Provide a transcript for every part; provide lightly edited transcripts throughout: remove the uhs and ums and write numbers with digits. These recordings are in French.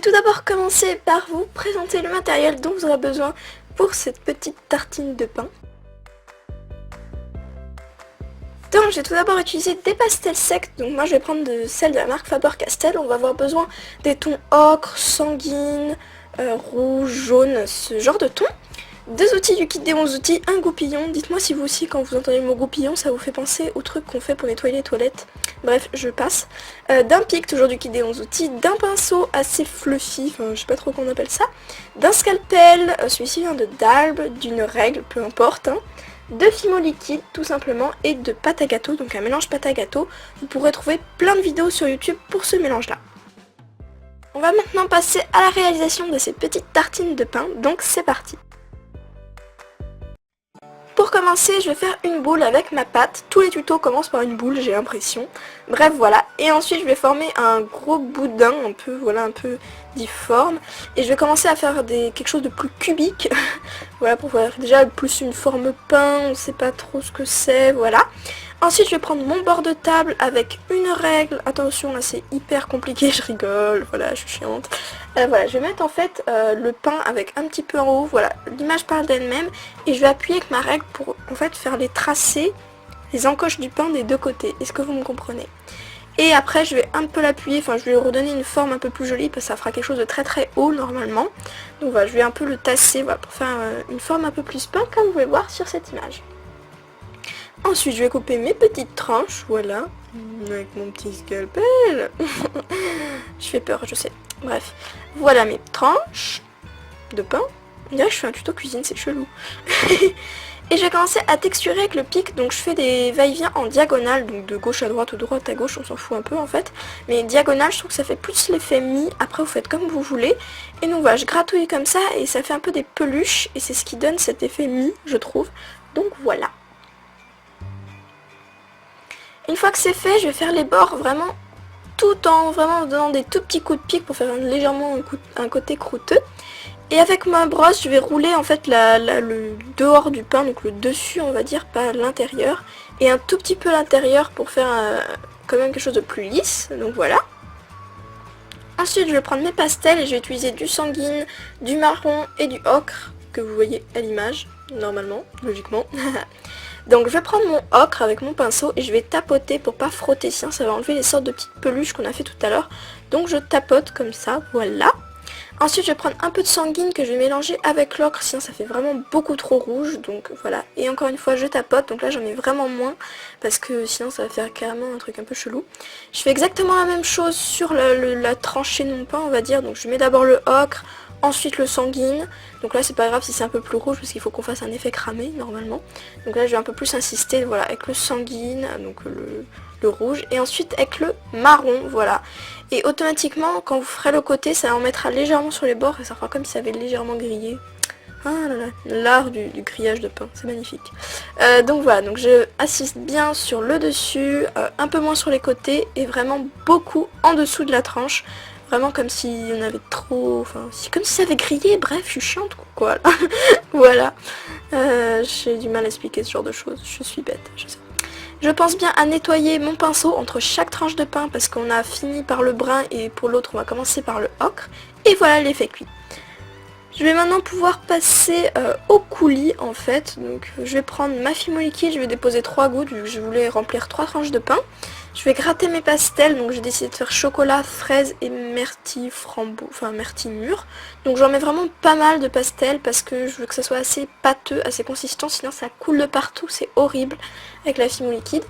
vais tout d'abord commencer par vous présenter le matériel dont vous aurez besoin pour cette petite tartine de pain. Donc j'ai tout d'abord utilisé des pastels secs, donc moi je vais prendre celles de la marque Faber-Castell. On va avoir besoin des tons ocre, sanguine, rouge, jaune, ce genre de tons. Deux outils du kit des 11 outils, un goupillon. Dites-moi si vous aussi quand vous entendez le mot goupillon ça vous fait penser au truc qu'on fait pour nettoyer les toilettes. Bref, je passe. D'un pic, toujours du kit des 11 outils, d'un pinceau assez fluffy, enfin je sais pas trop comment on appelle ça, d'un scalpel, celui-ci vient de Dalbe, d'une règle, peu importe, hein, de fimo liquide tout simplement et de pâte à gâteau, donc un mélange pâte à gâteau. Vous pourrez trouver plein de vidéos sur YouTube pour ce mélange là. On va maintenant passer à la réalisation de ces petites tartines de pain, donc c'est parti. Pour commencer, je vais faire une boule avec ma pâte. Tous les tutos commencent par une boule, j'ai l'impression. Bref, voilà. Et ensuite, je vais former un gros boudin, un peu difforme. Et je vais commencer à faire quelque chose de plus cubique. Voilà, pour faire déjà plus une forme pain, on sait pas trop ce que c'est, voilà. Ensuite, je vais prendre mon bord de table avec une règle. Attention, là, c'est hyper compliqué, je rigole, voilà, je suis chiante. Voilà, je vais mettre en fait le pain avec un petit peu en haut, voilà, l'image parle d'elle-même. Et je vais appuyer avec ma règle pour en fait faire les tracés, les encoches du pain des deux côtés. Est-ce que vous me comprenez? Et après, je vais un peu l'appuyer, enfin, je vais lui redonner une forme un peu plus jolie parce que ça fera quelque chose de très très haut normalement. Donc voilà, je vais un peu le tasser, voilà, pour faire une forme un peu plus pain comme vous pouvez voir sur cette image. Ensuite, je vais couper mes petites tranches, voilà, avec mon petit scalpel. Je fais peur, je sais. Bref, voilà mes tranches de pain. On dirait que je fais un tuto cuisine, c'est chelou. Et je vais commencer à texturer avec le pic, donc je fais des va-et-vient en diagonale, donc de gauche à droite ou de droite à gauche, on s'en fout un peu en fait. Mais diagonale, je trouve que ça fait plus l'effet mi, après vous faites comme vous voulez. Et donc voilà, je gratouille comme ça et ça fait un peu des peluches, et c'est ce qui donne cet effet mi, je trouve. Donc voilà. Une fois que c'est fait, je vais faire les bords vraiment tout en vraiment donnant des tout petits coups de pic pour faire légèrement un côté croûteux. Et avec ma brosse, je vais rouler en fait le dehors du pain, donc le dessus on va dire, pas l'intérieur. Et un tout petit peu l'intérieur pour faire quand même quelque chose de plus lisse, donc voilà. Ensuite je vais prendre mes pastels et je vais utiliser du sanguine, du marron et du ocre, que vous voyez à l'image, normalement, logiquement. Donc je vais prendre mon ocre avec mon pinceau et je vais tapoter pour pas frotter, sinon ça va enlever les sortes de petites peluches qu'on a fait tout à l'heure. Donc je tapote comme ça, voilà. Ensuite je vais prendre un peu de sanguine que je vais mélanger avec l'ocre, sinon ça fait vraiment beaucoup trop rouge, donc voilà. Et encore une fois je tapote, donc là j'en ai vraiment moins, parce que sinon ça va faire carrément un truc un peu chelou. Je fais exactement la même chose sur la tranchée de mon pain, on va dire, donc je mets d'abord le ocre, ensuite le sanguine, donc là c'est pas grave si c'est un peu plus rouge parce qu'il faut qu'on fasse un effet cramé normalement. Donc là je vais un peu plus insister, voilà, avec le sanguine, donc le rouge, et ensuite avec le marron, voilà. Et automatiquement quand vous ferez le côté ça en mettra légèrement sur les bords et ça fera comme si ça avait légèrement grillé. Ah là là, l'art du grillage de pain, c'est magnifique. Donc voilà, donc je assiste bien sur le dessus, un peu moins sur les côtés et vraiment beaucoup en dessous de la tranche. Vraiment comme si on avait trop... Enfin, comme si ça avait grillé, bref, je suis chiante quoi. Voilà. J'ai du mal à expliquer ce genre de choses, je suis bête, je sais. Je pense bien à nettoyer mon pinceau entre chaque tranche de pain parce qu'on a fini par le brun et pour l'autre on va commencer par le ocre. Et voilà l'effet cuit. Je vais maintenant pouvoir passer au coulis en fait. Donc je vais prendre ma fimo liquide, je vais déposer 3 gouttes vu que je voulais remplir 3 tranches de pain. Je vais gratter mes pastels, donc j'ai décidé de faire chocolat, fraise et myrtille framboise, enfin myrtille mûre. Donc j'en mets vraiment pas mal de pastels parce que je veux que ça soit assez pâteux, assez consistant, sinon ça coule de partout, c'est horrible avec la fimo liquide.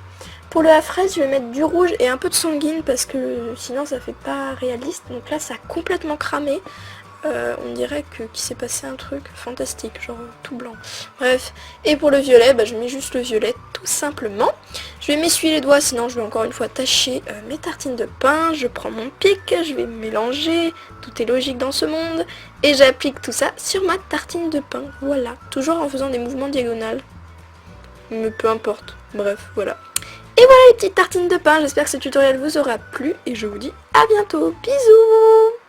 Pour la fraise, je vais mettre du rouge et un peu de sanguine parce que sinon ça fait pas réaliste. Donc là ça a complètement cramé. On dirait qu'il s'est passé un truc fantastique, genre tout blanc. Bref, et pour le violet, je mets juste le violet tout simplement. Je vais m'essuyer les doigts, sinon je vais encore une fois tâcher mes tartines de pain. Je prends mon pic, je vais mélanger, tout est logique dans ce monde. Et j'applique tout ça sur ma tartine de pain, voilà. Toujours en faisant des mouvements diagonales. Mais peu importe, bref, voilà. Et voilà les petites tartines de pain, j'espère que ce tutoriel vous aura plu et je vous dis à bientôt, bisous.